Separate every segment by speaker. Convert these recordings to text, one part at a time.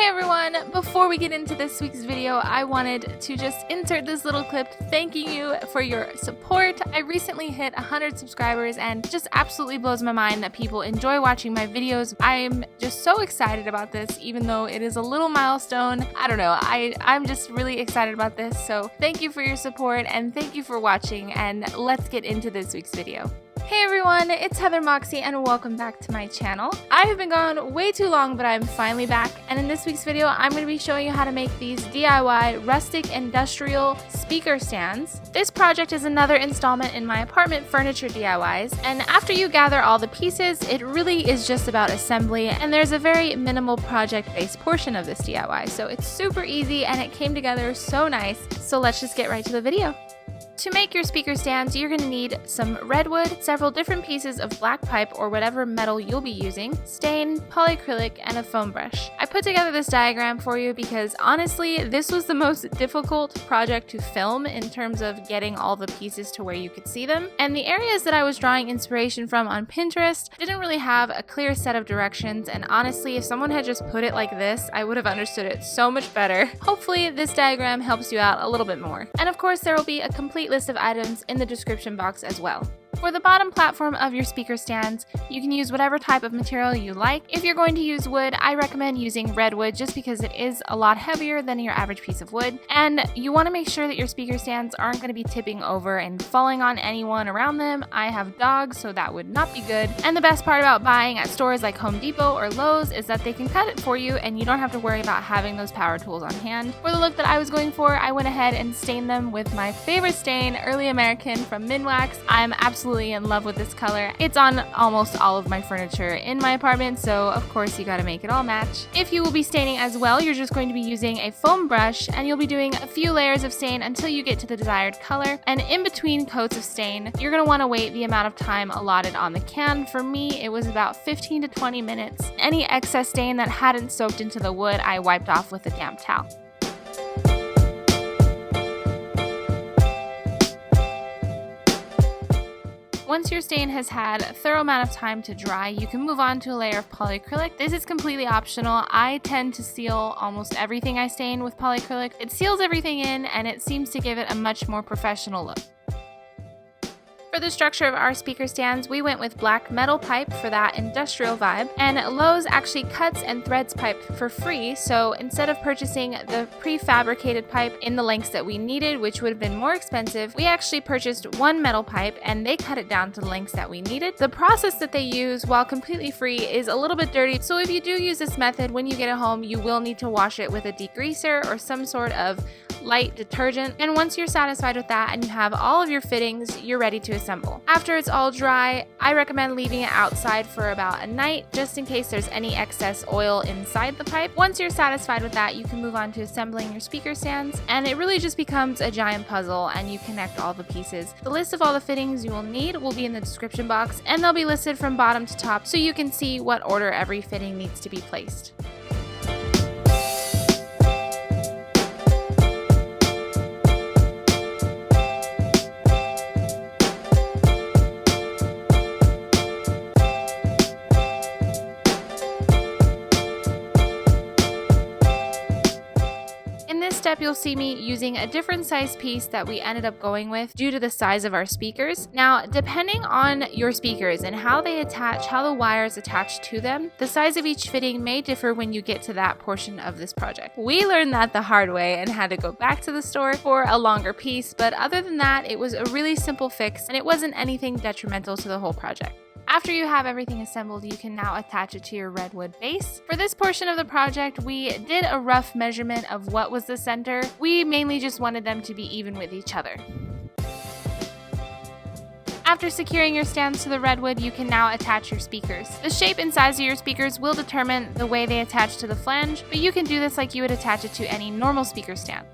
Speaker 1: Hey everyone! Before we get into this week's video, I wanted to just insert this little clip thanking you for your support. I recently hit 100 subscribers and it just absolutely blows my mind that people enjoy watching my videos. I'm just so excited about this, even though it is a little milestone. I don't know, I'm just really excited about this, so thank you for your support and thank you for watching, and let's get into this week's video. Hey everyone, it's Moxie and welcome back to my channel. I have been gone way too long, but I'm finally back, and in this week's video I'm going to be showing you how to make these DIY rustic industrial speaker stands. This project is another installment in my apartment furniture DIYs, and after you gather all the pieces, it really is just about assembly, and there's a very minimal project-based portion of this DIY, so it's super easy and it came together so nice. So let's just get right to the video. To make your speaker stands, you're going to need some redwood, several different pieces of black pipe or whatever metal you'll be using, stain, polyacrylic, and a foam brush. I put together this diagram for you because honestly, this was the most difficult project to film in terms of getting all the pieces to where you could see them. And the areas that I was drawing inspiration from on Pinterest didn't really have a clear set of directions, and honestly, if someone had just put it like this, I would have understood it so much better. Hopefully, this diagram helps you out a little bit more. And of course, there will be a complete list of items in the description box as well. For the bottom platform of your speaker stands, you can use whatever type of material you like. If you're going to use wood, I recommend using redwood just because it is a lot heavier than your average piece of wood. And you want to make sure that your speaker stands aren't going to be tipping over and falling on anyone around them. I have dogs, so that would not be good. And the best part about buying at stores like Home Depot or Lowe's is that they can cut it for you and you don't have to worry about having those power tools on hand. For the look that I was going for, I went ahead and stained them with my favorite stain, Early American from Minwax. I'm absolutely in love with this color. It's on almost all of my furniture in my apartment, so of course you gotta make it all match. If you will be staining as well, you're just going to be using a foam brush and you'll be doing a few layers of stain until you get to the desired color. And in between coats of stain, you're gonna want to wait the amount of time allotted on the can. For me, it was about 15 to 20 minutes. Any excess stain that hadn't soaked into the wood, I wiped off with a damp towel. Once your stain has had a thorough amount of time to dry, you can move on to a layer of polyacrylic. This is completely optional. I tend to seal almost everything I stain with polyacrylic. It seals everything in and it seems to give it a much more professional look. For the structure of our speaker stands, we went with black metal pipe for that industrial vibe, and Lowe's actually cuts and threads pipe for free, so instead of purchasing the prefabricated pipe in the lengths that we needed, which would have been more expensive, we actually purchased one metal pipe and they cut it down to the lengths that we needed. The process that they use, while completely free, is a little bit dirty, so if you do use this method when you get it home, you will need to wash it with a degreaser or some sort of light detergent. And once you're satisfied with that and you have all of your fittings, you're ready to assemble. After it's all dry, I recommend leaving it outside for about a night just in case there's any excess oil inside the pipe. Once you're satisfied with that, you can move on to assembling your speaker stands, and it really just becomes a giant puzzle and you connect all the pieces. The list of all the fittings you will need will be in the description box, and they'll be listed from bottom to top so you can see what order every fitting needs to be placed. Step, you'll see me using a different size piece that we ended up going with due to the size of our speakers. Now, depending on your speakers and how they attach, how the wires attach to them, the size of each fitting may differ when you get to that portion of this project. We learned that the hard way and had to go back to the store for a longer piece, but other than that, it was a really simple fix and it wasn't anything detrimental to the whole project. After you have everything assembled, you can now attach it to your redwood base. For this portion of the project, we did a rough measurement of what was the center. We mainly just wanted them to be even with each other. After securing your stands to the redwood, you can now attach your speakers. The shape and size of your speakers will determine the way they attach to the flange, but you can do this like you would attach it to any normal speaker stand.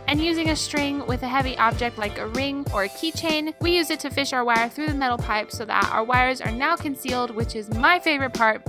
Speaker 1: And using a string with a heavy object like a ring or a keychain, we use it to fish our wire through the metal pipe so that our wires are now concealed, which is my favorite part.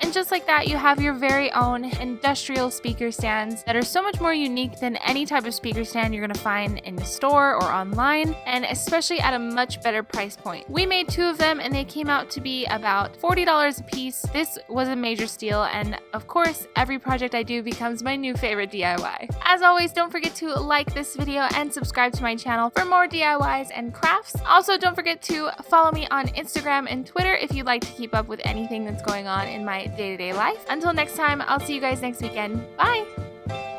Speaker 1: And And just like that, you have your very own industrial speaker stands that are so much more unique than any type of speaker stand you're going to find in the store or online, and especially at a much better price point. We made 2 of them and they came out to be about $40 a piece. This was a major steal, and of course, every project I do becomes my new favorite DIY. As always, don't forget to like this video and subscribe to my channel for more DIYs and crafts. Also, don't forget to follow me on Instagram and Twitter if you'd like to keep up with anything that's going on in my day-to-day life. Until next time, I'll see you guys next weekend. Bye!